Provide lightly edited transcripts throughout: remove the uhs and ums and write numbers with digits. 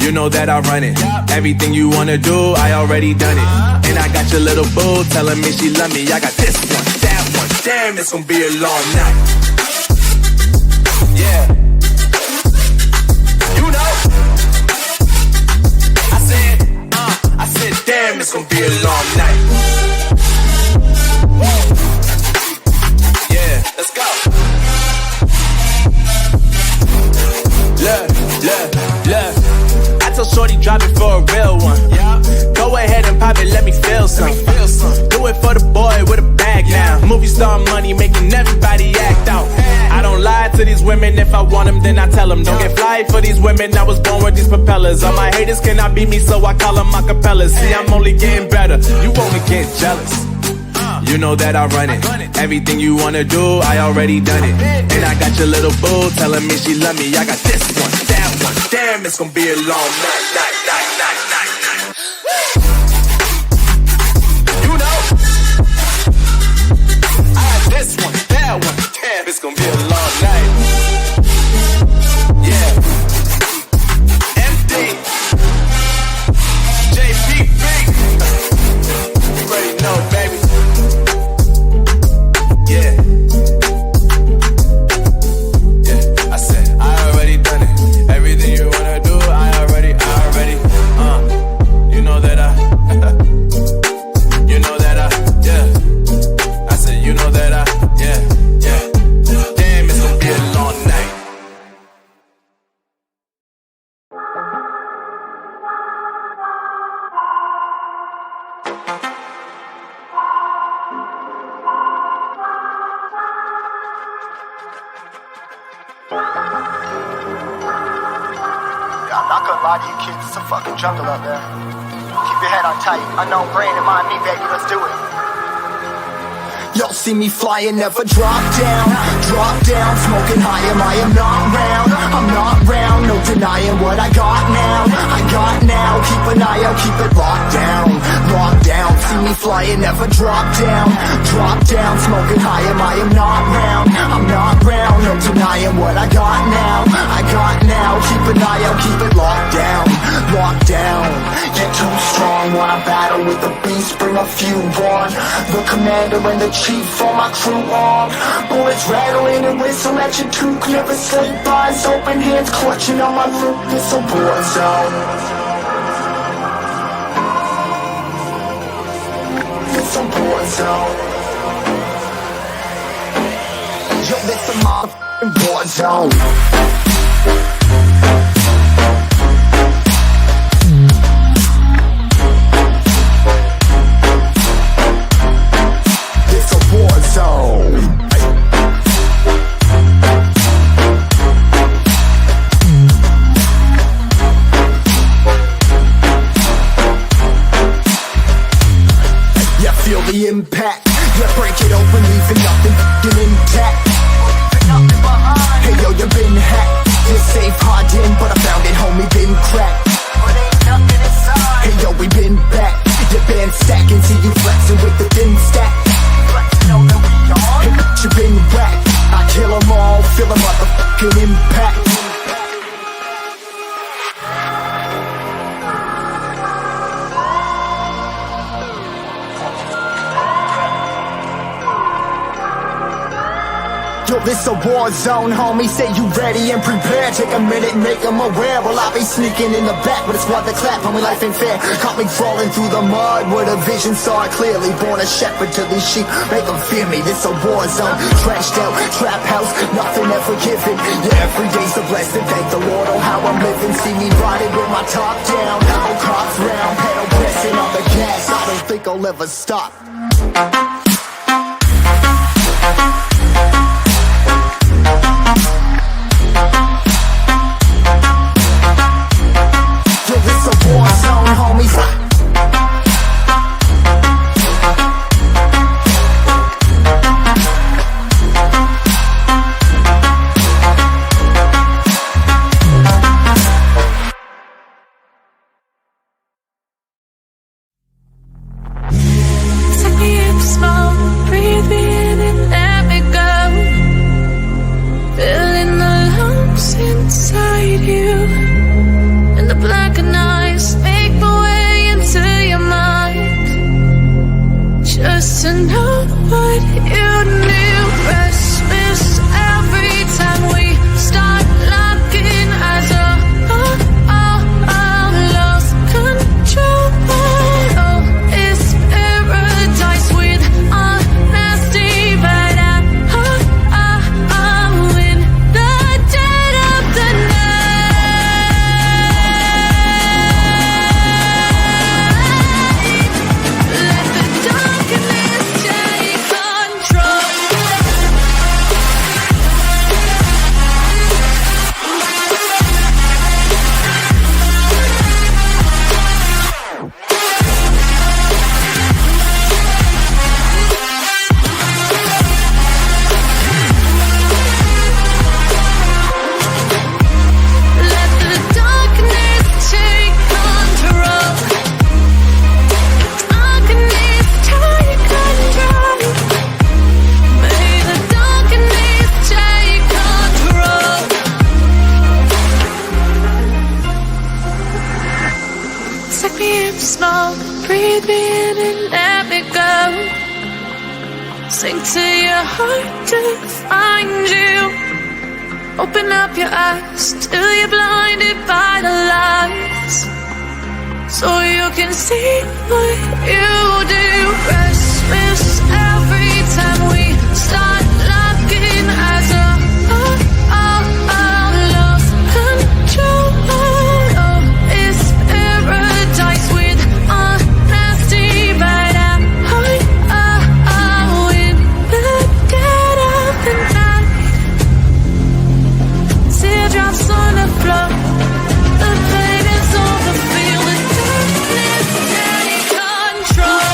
You know that I run it. Everything you wanna do, I already done it. And I got your little boo telling me she love me. I got this one, that one. Damn, it's gonna be a long night. Yeah. You know. I said, damn, it's gonna be a long night. Yeah, let's go. Look. I told shorty drop it for a real one. Go ahead and pop it, let me feel some. Do it for the boy with a bag now. Movie star money making everybody act out. I don't lie to these women, if I want them then I tell them. Don't get fly for these women, I was born with these propellers. All my haters cannot beat me, so I call them acapellas. See, I'm only getting better, you only get jealous. You know that I run it. Everything you wanna do, I already done it. And I got your little boo telling me she love me. I got this one, that one. Damn, it's gonna be a long night. You know, I got this one, that one. Damn, it's gonna be a long night. Yeah. MD, JPP. You already know, baby. Yeah, I said, I already done it. Everything you wanna do, I already, you know that you know that yeah. I said, you know that yeah. Damn, it's gonna be a long night. I'm not gonna lie to you kids, it's a fucking jungle out there. Keep your head on tight, unknown brain and mind me, baby, let's do it. Y'all see me flying, never drop down, smoking high, I am not round, no denying what I got now, keep an eye out, keep it locked down, see me flying, never drop down, smoking high, I am not round, no denying what I got now, keep an eye out, keep it locked down, get too strong when I battle with the beast, bring a few on, the commander and the chief for my crew on. Bullets rattling and whistle at your toque. Never sleep, eyes open, hands clutching on my loot. This a war zone. It's a war zone. Yo, this a motherfucking war zone. The impact, yeah, break it open, leaving nothing intact. Hey yo, you been hacked. You're safe, hard in, but I found it, homie, been cracked. Hey yo, we been back. Your band stacking, see you flexing with the thin stack. Hey, you been whacked. I kill them all, feel a motherfucking impact. Yo, this a war zone, homie, say you ready and prepared. Take a minute, make them aware. Well, I be sneaking in the back, but it's what the clap, homie, life ain't fair. Caught me crawling through the mud where the vision saw it clearly. Born a shepherd to these sheep, make them fear me. This a war zone, trashed out, trap house, nothing ever given. Yeah, every day's a blessing, thank the Lord on how I'm living. See me riding with my top down, all cops round, pedal pressing on the gas. I don't think I'll ever stop. Take me in the smoke. deep smoke. Breathe me in and let me go. Sink to your heart to find you. Open up your eyes till you're blinded by the lights, so you can see what you do. Restless every time we start locking eyes. Love control. Love is paradise with honesty, but I'm in the dead of the night. Teardrops on the floor. The pain is over. Feel the darkness take control.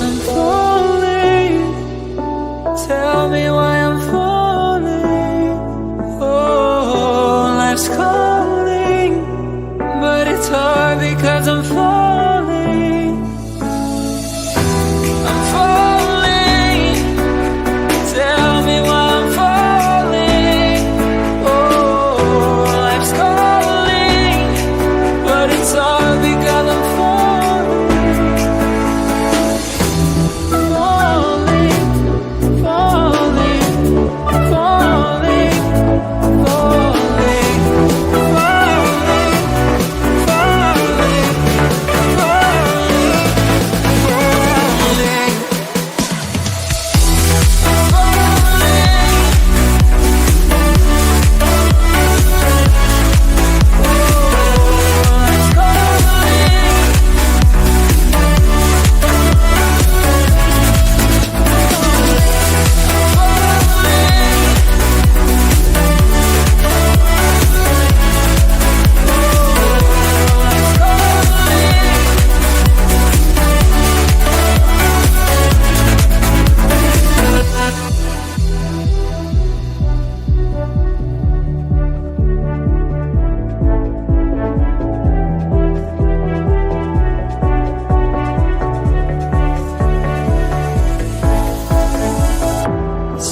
I'm falling. Tell me why I'm falling. Oh, life's calling, but it's hard because I'm falling. I'm falling. Tell me why I'm falling. Oh, life's calling, but it's hard because I'm falling.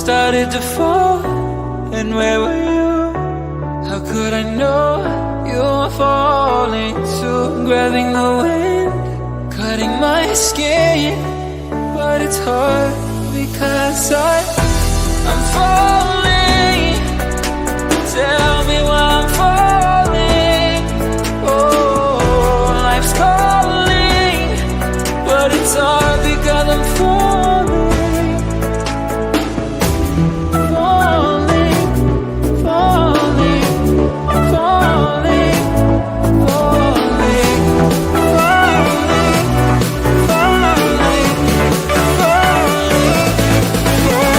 Started to fall, and where were you? How could I know you were falling too? Grabbing the wind, cutting my skin, but it's hard because I'm falling. Tell me why I'm falling. Oh, life's calling, but it's hard because I'm falling. Yeah.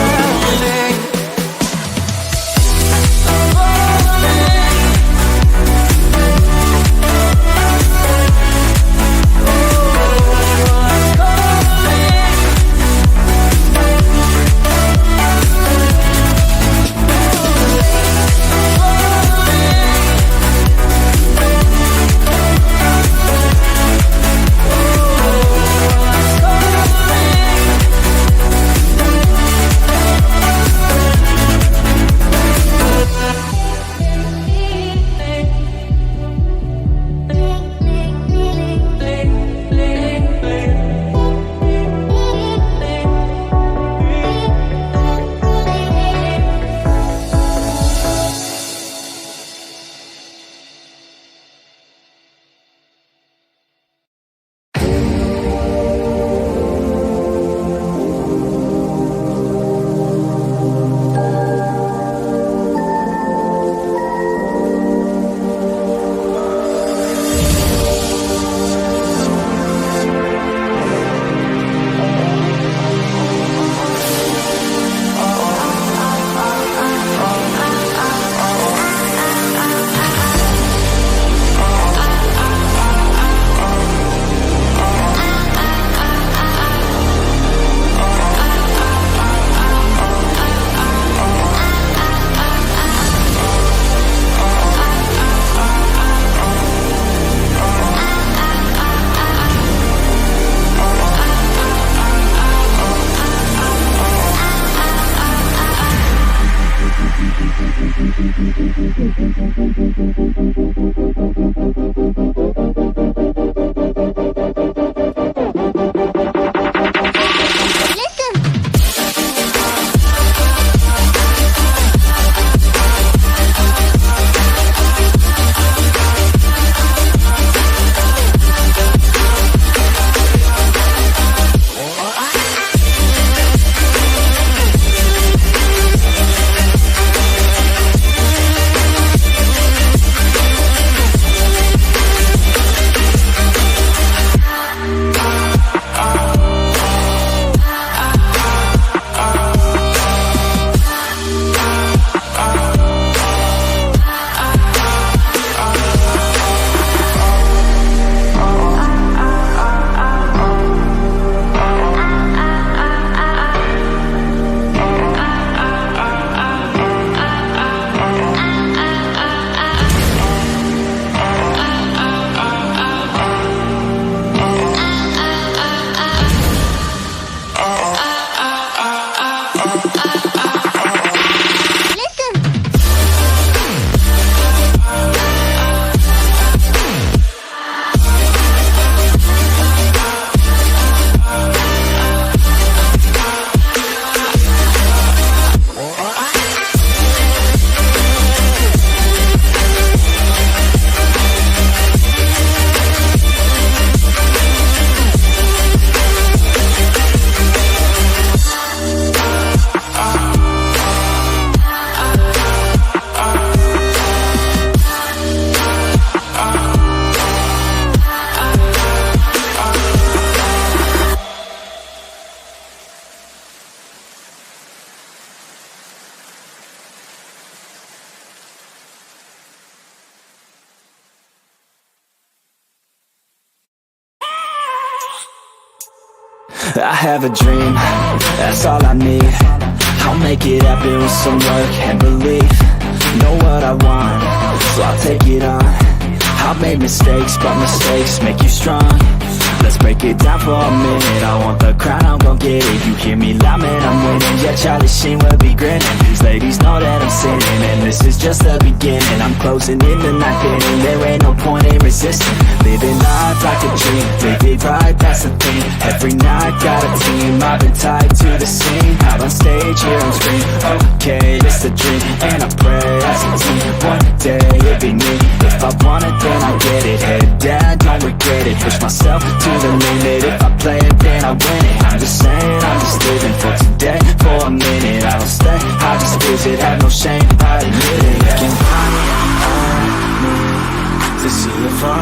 I have a dream, that's all I need. I'll make it happen with some work and belief. Know what I want, so I'll take it on. I've made mistakes, but mistakes make you strong. Let's break it down for a minute. I want the crown, I'm gon' get it. You hear me loud, man, I'm winning. Yeah, Charlie Sheen will be grinning. These ladies know that I'm sinning, and this is just the beginning. I'm closing in the night inning. There ain't no point in resisting. Living life like a dream, live it right, that's the thing. Every night got a team, I've been tied to the scene. Out on stage, here on screen. Okay, it's a dream, and I pray as a team. One day it'll be me. If I want it, then I get it. Head down, don't regret it. Push myself to the limit. If I play it, then I win it. I'm just saying, I'm just living for today, for a minute. I don't stay, I just visit, have no shame, I admit it. Looking on me to see if I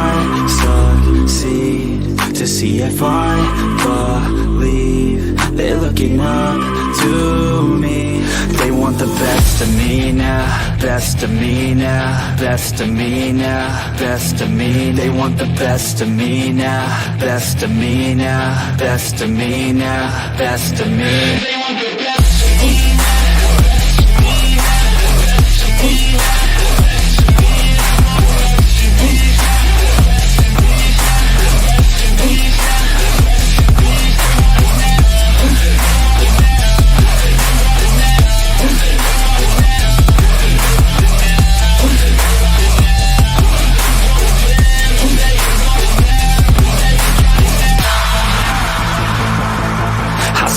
succeed, to see if I believe. They're looking up to me. They want the best of me now, best of me now, best of me now, best of me. They want the best of me now, best of me now, best of me now, best of me. They want the best of me.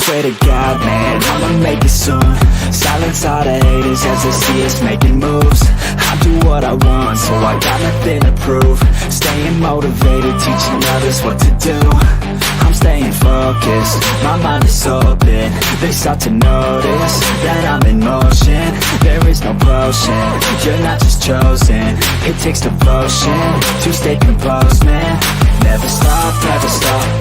Swear to God, man, I'ma make it soon. Silence all the haters as they see us making moves. I do what I want, so I got nothing to prove. Staying motivated, teaching others what to do. I'm staying focused, my mind is open. They start to notice that I'm in motion. There is no potion, you're not just chosen. It takes devotion to stay composed, man. Never stop,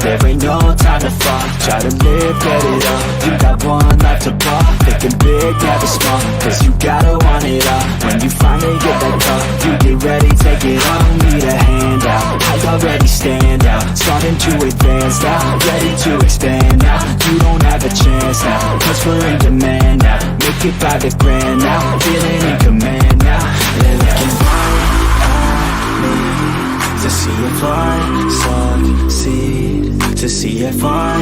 there ain't no time to fall. Try to live, get it all. You got one life to ball. Thinking big, never small, cause you gotta want it all. When you finally get that call, you get ready, take it on. Need a hand out, I already stand out. Starting to advance now, ready to expand now. You don't have a chance now, cause we're in demand now. Make it by the grand now, feeling in command now. They're looking right at me to see if I succeed, to see if I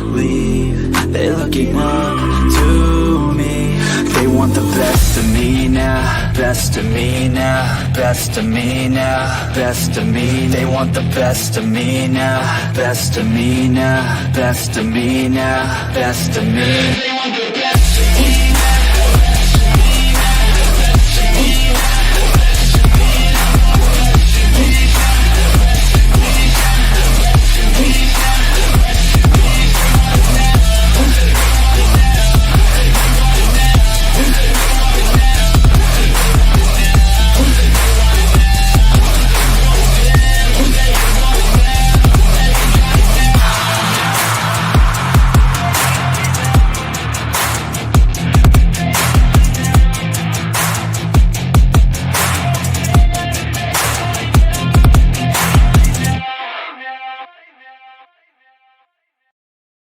believe. They're looking up to me. They want the best of me now, best of me now, best of me now, best of me. They want the best of me now, best of me now, best of me now, best of me. They want the best of me.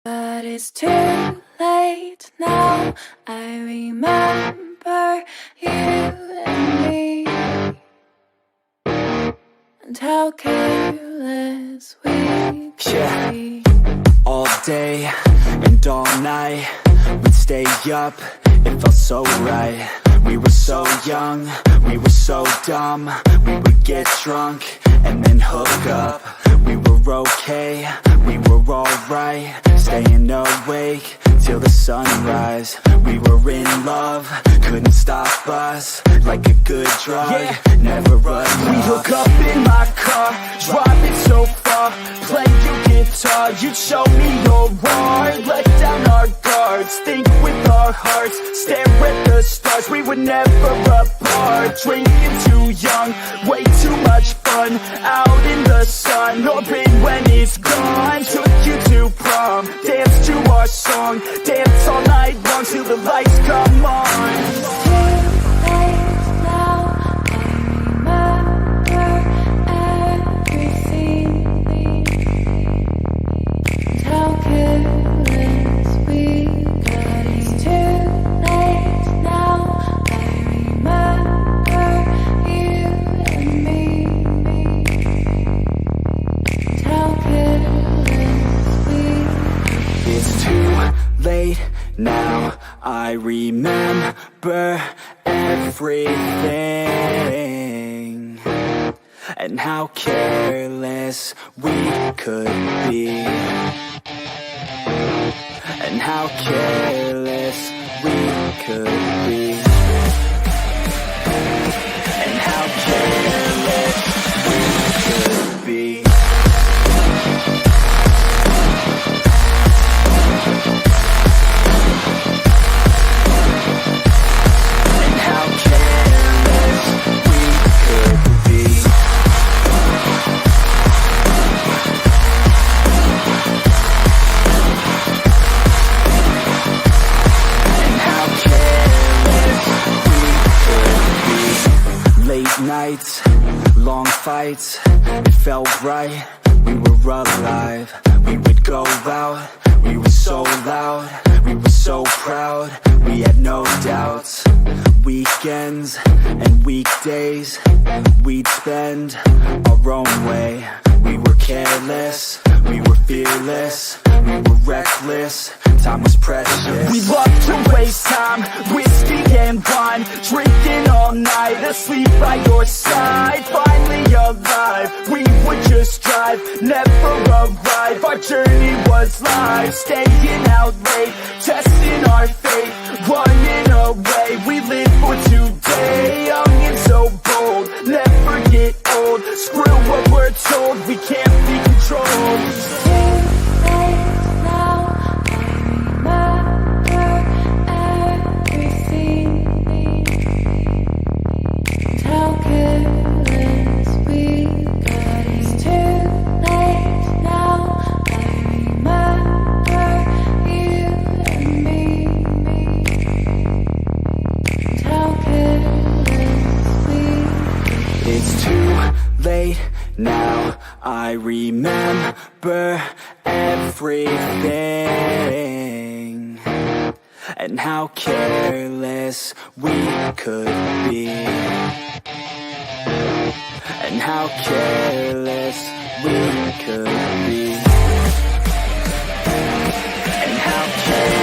But it's too late now. I remember you and me, and how careless we could be. All day and all night, we'd stay up, it felt so right. We were so young, we were so dumb. We would get drunk and then hook up. We were okay, we were alright. Staying awake till the sunrise. We were in love, couldn't stop us. Like a good drug, never run. We hook up in my car, driving so far. Play your guitar, you'd show me your art. Let down our guards, think with our hearts. Stare at the stars, we were never apart. Drinking too young, way too much fun. Out in the sun, hoping when it's gone. Took you to prom, dance to our song. Dance all night long till the lights come on. How could It's too late now, I remember everything, and how careless we could be, and how careless we could be, and how careless we could be. Nights, long fights, it felt right, we were alive. We would go out, we were so loud, we were so proud, we had no doubts. Weekends and weekdays, we'd spend our own way. We were careless, we were fearless, we were reckless, time was precious. We loved to waste time, whiskey and wine, drinking all night, asleep by your side. Finally alive, we would just drive, never arrive. Our journey was live, staying out late, testing our fate, running away. We live for today, young and so bold, never get old. Screw what we're told, we can't be controlled. Now I remember everything, and how careless we could be, and how careless we could be, and how careless